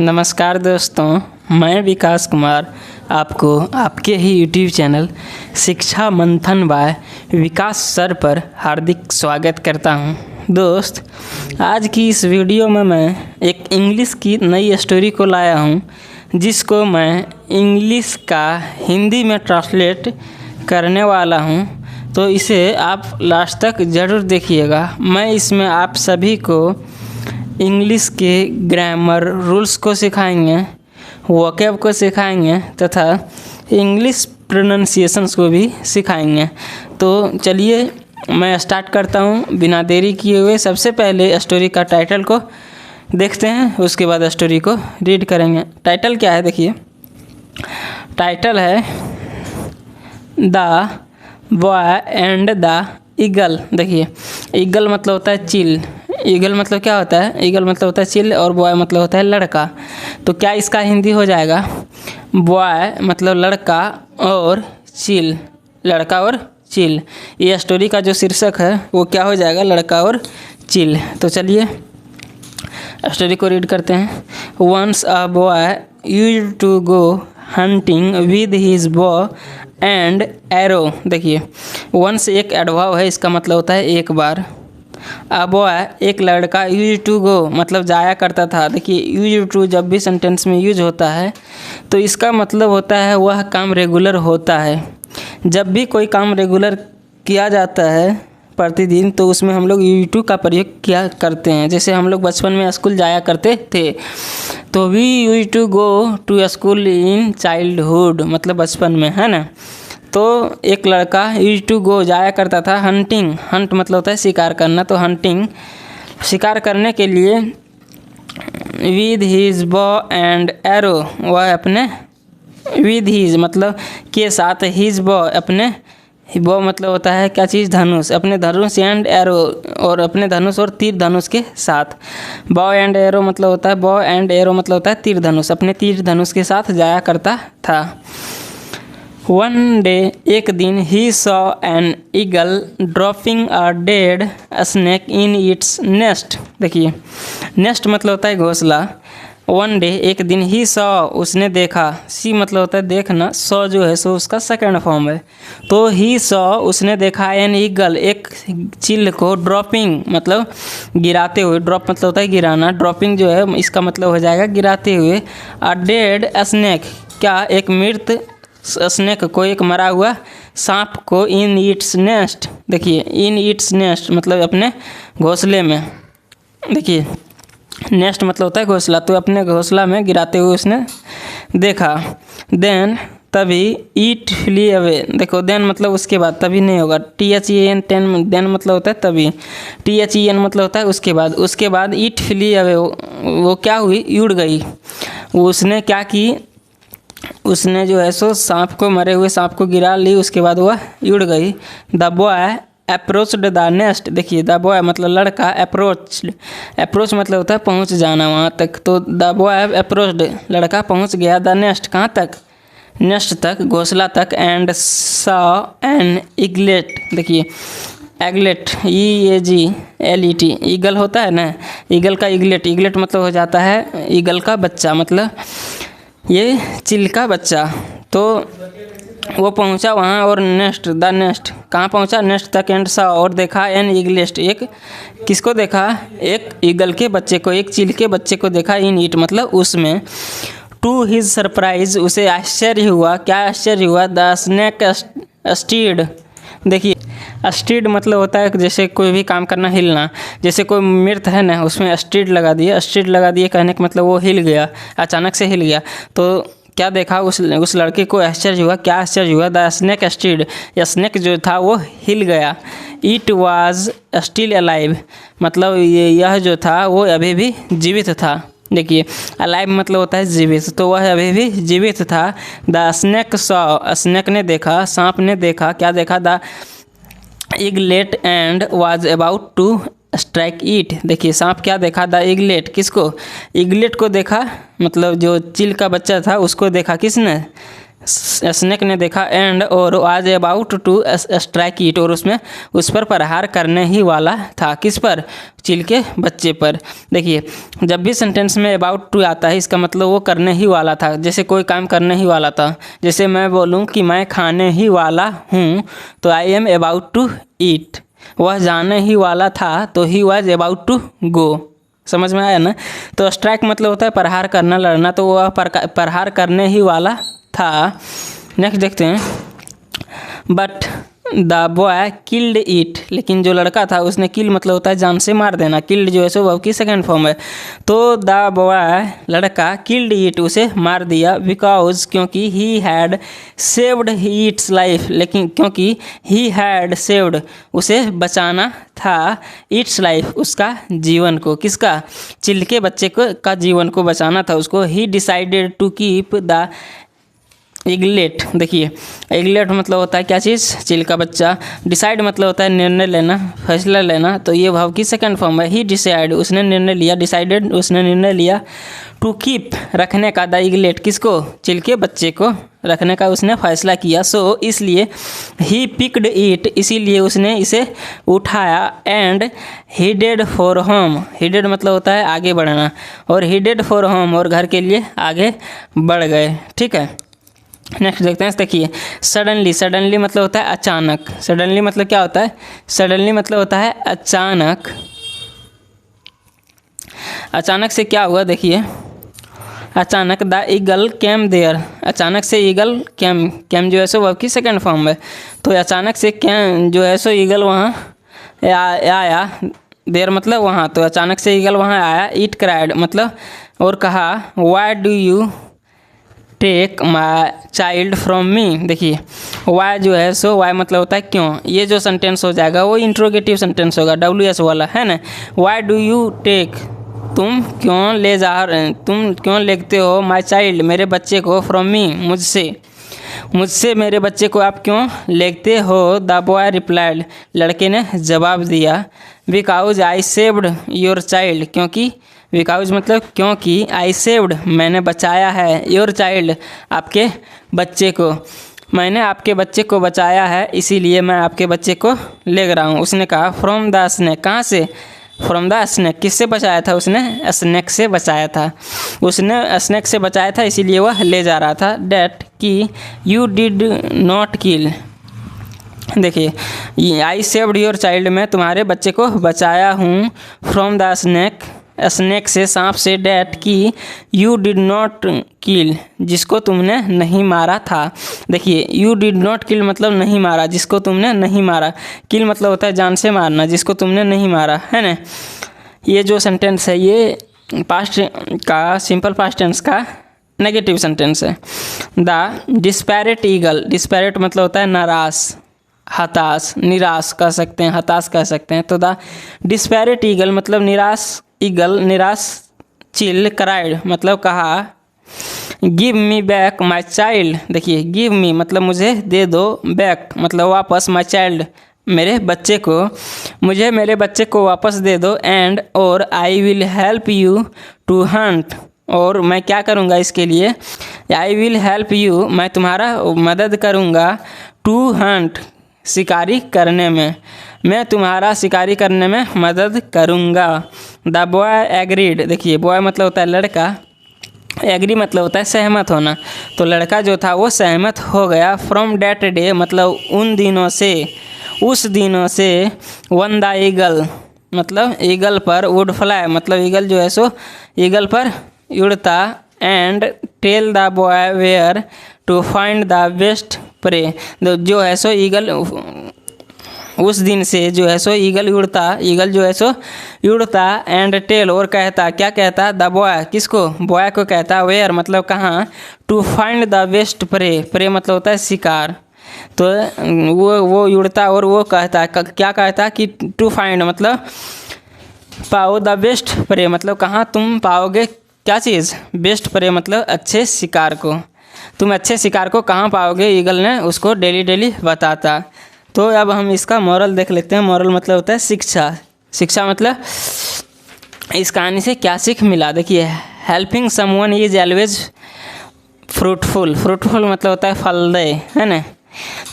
नमस्कार दोस्तों, मैं विकास कुमार आपको आपके ही यूट्यूब चैनल शिक्षा मंथन बाय विकास सर पर हार्दिक स्वागत करता हूं। दोस्त, आज की इस वीडियो में मैं एक इंग्लिश की नई स्टोरी को लाया हूं, जिसको मैं इंग्लिश का हिंदी में ट्रांसलेट करने वाला हूं। तो इसे आप लास्ट तक ज़रूर देखिएगा। मैं इसमें आप सभी को इंग्लिश के ग्रामर रूल्स को सिखाएंगे, वोकैब को सिखाएंगे तथा इंग्लिश प्रोनाउंसिएशंस को भी सिखाएंगे। तो चलिए मैं स्टार्ट करता हूँ बिना देरी किए हुए। सबसे पहले स्टोरी का टाइटल को देखते हैं, उसके बाद स्टोरी को रीड करेंगे। टाइटल क्या है देखिए, टाइटल है the boy and the eagle. देखिए, ईगल मतलब होता है चिल। ईगल मतलब क्या होता है? ईगल मतलब होता है चिल और बॉय मतलब होता है लड़का। तो क्या इसका हिंदी हो जाएगा? बॉय मतलब लड़का और चिल, लड़का और चिल। ये स्टोरी का जो शीर्षक है वो क्या हो जाएगा? लड़का और चिल। तो चलिए स्टोरी को रीड करते हैं। Once a boy used to go hunting with his bow and arrow. देखिए, वंस एक एडवर्ब है, इसका मतलब होता है एक बार। अ बॉय एक लड़का, यूज टू गो मतलब जाया करता था। देखिए, यूज टू जब भी सेंटेंस में यूज होता है तो इसका मतलब होता है वह काम रेगुलर होता है। जब भी कोई काम रेगुलर किया जाता है प्रतिदिन, तो उसमें हम लोग यूज टू का प्रयोग किया करते हैं। जैसे हम लोग बचपन में स्कूल जाया करते थे तो we use to go to school in childhood, मतलब बचपन में, है ना। तो एक लड़का यूज टू गो जाया करता था हंटिंग। हंट मतलब होता है शिकार करना। तो हंटिंग शिकार करने के लिए with his bow and arrow, वह अपने विद हिज मतलब के साथ, हिज बॉ अपने, बॉ मतलब होता है क्या चीज़? धनुष। अपने धनुष एंड एरो और अपने धनुष और तीर धनुष के साथ। बॉ एंड एरो मतलब होता है, बॉ एंड एरो मतलब होता है तीर धनुष, अपने तीर धनुष के साथ जाया करता था। वन डे एक दिन he saw an eagle dropping a dead snake in its nest. देखिए, नेस्ट मतलब होता है घोंसला। वन डे एक दिन ही सॉ उसने देखा, सी मतलब होता है देखना, सॉ जो है सो उसका सेकंड फॉर्म है। तो ही सॉ उसने देखा एन ईगल एक चिल को ड्रॉपिंग मतलब गिराते हुए। ड्रॉप मतलब होता है गिराना, ड्रॉपिंग जो है इसका मतलब हो जाएगा गिराते हुए। अ डेड स्नेक क्या? एक मृत स्नेक को, एक मरा हुआ सांप को, इन इट्स नेस्ट। देखिए, इन इट्स नेस्ट मतलब अपने घोंसले में। देखिए, नेस्ट मतलब होता है घोंसला। तो अपने घोंसला में गिराते हुए उसने देखा। देन तभी ईट फ्ली अवे। देखो, देन मतलब उसके बाद, तभी नहीं होगा। THEN देन मतलब होता है तभी। THEN मतलब होता है उसके बाद। उसके बाद ईट फ्ली अवे, वो क्या हुई? उड़ गई। उसने क्या की? उसने जो है सो सांप को, मरे हुए सांप को गिरा ली, उसके बाद वह उड़ गई। The boy approached the nest. देखिए, द बॉय मतलब लड़का, अप्रोच्ड, अप्रोच मतलब होता है पहुंच जाना वहाँ तक। तो द बॉय अप्रोच्ड, लड़का पहुंच गया, द नेस्ट कहाँ तक? नेस्ट तक, घोंसला तक। And saw an eaglet. देखिए, एगलेट, EAGLET, ईगल होता है ना, ईगल का ईगलेट। ईगलेट मतलब हो जाता है ईगल का बच्चा, मतलब ये चिल का बच्चा। तो वो पहुंचा वहाँ और नेस्ट, द नेस्ट कहाँ पहुंचा? नेस्ट तक। एंड सा और देखा एन ईगलेस्ट, एक किसको देखा? एक ईगल के बच्चे को, एक चिल के बच्चे को देखा। इन इट मतलब उसमें। टू हिज सरप्राइज उसे आश्चर्य हुआ। क्या आश्चर्य हुआ? The snake stead. देखिए, स्टीड मतलब होता है जैसे कोई भी काम करना, हिलना। जैसे कोई मृत है ना, उसमें स्टीड लगा दिए। स्टीड लगा दिए कहने का मतलब वो हिल गया, अचानक से हिल गया। तो क्या देखा? उस लड़के को आश्चर्य हुआ। क्या आश्चर्य हुआ? द स्नेक स्टीड, या स्नेक जो था वो हिल गया। इट वाज स्टिल अलाइव मतलब यह जो था वो अभी भी जीवित था। देखिए, अलाइव मतलब होता है जीवित, तो वह अभी भी जीवित था। द स्नेक सॉ, स्नेक ने देखा, सांप ने देखा। क्या देखा? The eaglet and was about to strike it. देखिए, सांप क्या देखा? द ईगलेट, किसको? ईगलेट को देखा, मतलब जो चिल का बच्चा था उसको देखा। किसने? स्नेक ने देखा एंड और was about to strike it, और उसमें उस पर प्रहार करने ही वाला था। किस पर? चील के बच्चे पर। देखिए, जब भी सेंटेंस में अबाउट टू आता है इसका मतलब वो करने ही वाला था। जैसे कोई काम करने ही वाला था, जैसे मैं बोलूँ कि मैं खाने ही वाला हूँ तो I am about to eat. वह जाने ही वाला था तो he was about to go. समझ में आया ना? तो स्ट्राइक मतलब होता है प्रहार करना, लड़ना, तो वह प्रहार करने ही वाला था। नेक्स्ट देखते हैं, but the boy killed it, लेकिन जो लड़का था उसने किल मतलब होता है जान से मार देना। किल्ड जो है सो वर्ब की सेकंड फॉर्म है। तो द बॉय लड़का किल्ड इट उसे मार दिया, बिकॉज क्योंकि he had saved it's life, लेकिन क्योंकि ही हैड सेव्ड उसे बचाना था, इट्स लाइफ उसका जीवन को। किसका? चिल के बच्चे को का जीवन को बचाना था उसको। He decided to keep the eaglet. देखिए, इगलेट मतलब होता है क्या चीज़? चील का बच्चा। डिसाइड मतलब होता है निर्णय लेना, फैसला लेना, तो ये भाव की सेकंड फॉर्म है। ही डिसाइड उसने निर्णय लिया, डिसाइडेड उसने निर्णय लिया, टू कीप रखने का, द इगलेट किसको? चील के बच्चे को रखने का उसने फैसला किया। सो इसलिए ही पिक्ड इट, इसीलिए उसने इसे उठाया, and headed for home. Headed मतलब होता है आगे बढ़ना, और हेडेड फॉर होम और घर के लिए आगे बढ़ गए। ठीक है, नेक्स्ट देखते हैं। देखिए, सडनली, सडनली मतलब होता है अचानक। सडनली मतलब क्या होता है? सडनली मतलब होता है अचानक। अचानक से क्या हुआ? देखिए, अचानक द ईगल केम देयर, अचानक से ईगल केम, केम जो है सो वर्ब की सेकंड फॉर्म है। तो अचानक से केम जो है सो ईगल वहाँ आया, देयर मतलब वहाँ, तो अचानक से ईगल वहाँ आया। इट क्राइड मतलब और कहा, why do you take my child from me. देखिए, वाई जो है सो वाई मतलब होता है क्यों। ये जो सेंटेंस हो जाएगा वो इंट्रोगेटिव सेंटेंस होगा, WS वाला है ना। वाई डू यू टेक, तुम क्यों ले जा रहे, तुम क्यों लेते हो, माई चाइल्ड मेरे बच्चे को, फ्रॉम मी मुझसे, मुझसे मेरे बच्चे को आप क्यों लेते हो। द बॉय रिप्लाइड लड़के ने जवाब दिया, because I saved your child, क्योंकि, बिकॉज मतलब क्योंकि, आई सेव्ड मैंने बचाया है, योर चाइल्ड आपके बच्चे को, मैंने आपके बच्चे को बचाया है, इसीलिए मैं आपके बच्चे को ले रहा हूँ। उसने कहा फ्रॉम द स्नेक, कहाँ से? फ्रॉम द स्नेक, किससे बचाया था उसने? स्नेक से बचाया था, उसने स्नेक से बचाया था इसीलिए वह ले जा रहा था। डैट कि यू डिड नॉट किल, देखिए, आई सेव्ड योर चाइल्ड मैं तुम्हारे बच्चे को बचाया हूँ, फ्रॉम द स्नेक, स्नेक से, सांप से, डैट की यू डिड नॉट किल जिसको तुमने नहीं मारा था। देखिए, यू डिड नॉट किल मतलब नहीं मारा, जिसको तुमने नहीं मारा। किल मतलब होता है जान से मारना, जिसको तुमने नहीं मारा, है ना। ये जो सेंटेंस है ये पास्ट का, सिंपल पास्ट टेंस का नेगेटिव सेंटेंस है। द डिस्पैरेट ईगल, डिस्पैरेट मतलब होता है नाराज, हताश, निराश कह सकते हैं, हताश कह सकते हैं। तो द डिस्पैरेट ईगल मतलब निराश ईगल, निराश चिल, क्राइड मतलब कहा, give me back my child. देखिए, गिव मी मतलब मुझे दे दो, बैक मतलब वापस, माई चाइल्ड मेरे बच्चे को, मुझे मेरे बच्चे को वापस दे दो, एंड और I will help you to hunt, और मैं क्या करूँगा इसके लिए, आई विल हेल्प यू मैं तुम्हारा मदद करूँगा, टू हंट शिकारी करने में, मैं तुम्हारा शिकारी करने में मदद करूँगा। द बॉय एग्रीड, देखिए बॉय मतलब होता है लड़का, एग्री मतलब होता है सहमत होना, तो लड़का जो था वो सहमत हो गया। फ्रॉम डैट डे मतलब उन दिनों से, उस दिनों से। वन द ईगल मतलब ईगल पर, वुड फ्लाई मतलब ईगल जो है सो ईगल पर उड़ता, and tell the boy where to find the best prey, जो है सो ईगल, उस दिन से जो है सो ईगल उड़ता, ईगल जो है सो उड़ता, एंड टेल और कहता, क्या कहता, द बॉय किसको, बॉय को कहता, वेयर मतलब कहाँ, to find the best prey, prey मतलब होता है शिकार, तो वो उड़ता और वो कहता, क्या कहता कि टू फाइंड मतलब पाओ, द बेस्ट प्रे मतलब कहाँ तुम पाओगे क्या चीज़, बेस्ट प्रे मतलब अच्छे शिकार को, तुम अच्छे शिकार को कहाँ पाओगे, ईगल ने उसको डेली डेली बताता। तो अब हम इसका मॉरल देख लेते हैं। मॉरल मतलब होता है शिक्षा, शिक्षा मतलब इस कहानी से क्या सीख मिला। देखिए, helping someone is always fruitful, fruitful मतलब होता है फलदे, है ना।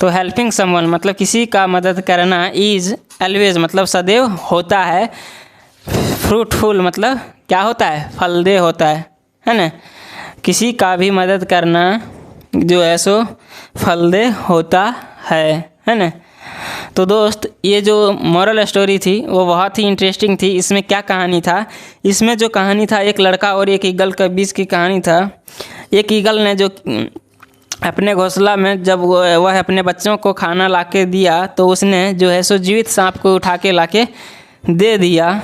तो हेल्पिंग समवन मतलब किसी का मदद करना, इज़ ऑलवेज मतलब सदैव होता है, फ्रूटफुल मतलब क्या होता है, फलदे होता है ना। किसी का भी मदद करना जो है सो फलदे होता है ना। तो दोस्त ये जो मॉरल स्टोरी थी वो बहुत ही इंटरेस्टिंग थी। इसमें क्या कहानी था, इसमें जो कहानी था एक लड़का और एक ईगल के बीच की कहानी था। एक ईगल ने जो अपने घोंसला में जब वह अपने बच्चों को खाना लाके दिया तो उसने जो है सो जीवित सांप को उठा के लाके दे दिया।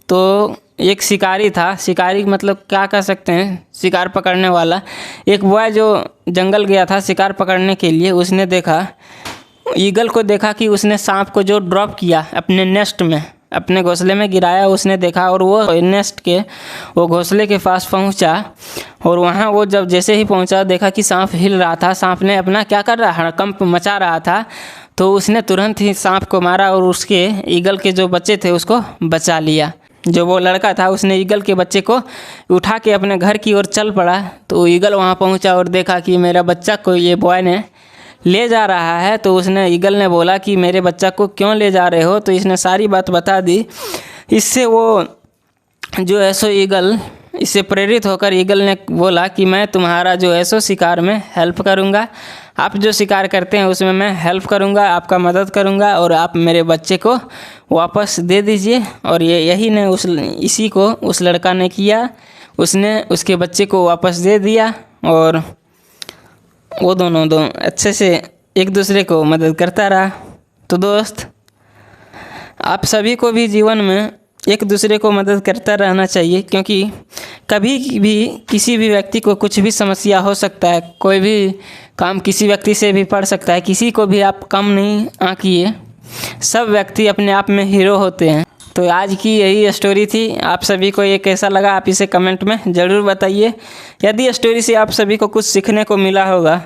तो एक शिकारी था, शिकारी मतलब क्या कह सकते हैं, शिकार पकड़ने वाला। एक बॉय जो जंगल गया था शिकार पकड़ने के लिए, उसने देखा, ईगल को देखा कि उसने सांप को जो ड्रॉप किया अपने नेस्ट में, अपने घोंसले में गिराया, उसने देखा और वो नेस्ट के वो घोंसले के पास पहुंचा। और वहां वो जब जैसे ही पहुंचा देखा कि सांप हिल रहा था, सांप ने अपना क्या कर रहा, हड़कंप मचा रहा था। तो उसने तुरंत ही सांप को मारा और उसके ईगल के जो बच्चे थे उसको बचा लिया। जो वो लड़का था उसने ईगल के बच्चे को उठा के अपने घर की ओर चल पड़ा। तो ईगल वहाँ पहुँचा और देखा कि मेरा बच्चा को ये बॉय ने ले जा रहा है। तो उसने, ईगल ने बोला कि मेरे बच्चा को क्यों ले जा रहे हो, तो इसने सारी बात बता दी। इससे वो जो है सो ईगल, इससे प्रेरित होकर ईगल ने बोला कि मैं तुम्हारा जो है सो शिकार में हेल्प करूंगा, आप जो शिकार करते हैं उसमें मैं हेल्प करूंगा, आपका मदद करूंगा और आप मेरे बच्चे को वापस दे दीजिए। और यही ने इसी को उस लड़का ने किया, उसने उसके बच्चे को वापस दे दिया और वो दोनों अच्छे से एक दूसरे को मदद करता रहा। तो दोस्त, आप सभी को भी जीवन में एक दूसरे को मदद करता रहना चाहिए, क्योंकि कभी भी किसी भी व्यक्ति को कुछ भी समस्या हो सकता है, कोई भी काम किसी व्यक्ति से भी पड़ सकता है। किसी को भी आप कम नहीं आंकिए, सब व्यक्ति अपने आप में हीरो होते हैं। तो आज की यही स्टोरी थी। आप सभी को ये कैसा लगा आप इसे कमेंट में ज़रूर बताइए। यदि स्टोरी से आप सभी को कुछ सीखने को मिला होगा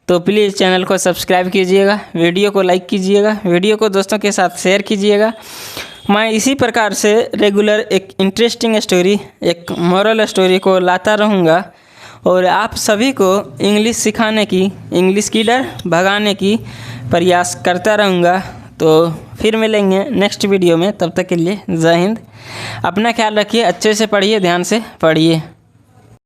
तो प्लीज़ चैनल को सब्सक्राइब कीजिएगा, वीडियो को लाइक कीजिएगा, वीडियो को दोस्तों के साथ शेयर कीजिएगा। मैं इसी प्रकार से रेगुलर एक इंटरेस्टिंग स्टोरी, एक मॉरल स्टोरी को लाता रहूँगा और आप सभी को इंग्लिश सिखाने की, इंग्लिश की डर भगाने की प्रयास करता रहूँगा। तो फिर मिलेंगे नेक्स्ट वीडियो में, तब तक के लिए जय हिंद। अपना ख्याल रखिए, अच्छे से पढ़िए, ध्यान से पढ़िए।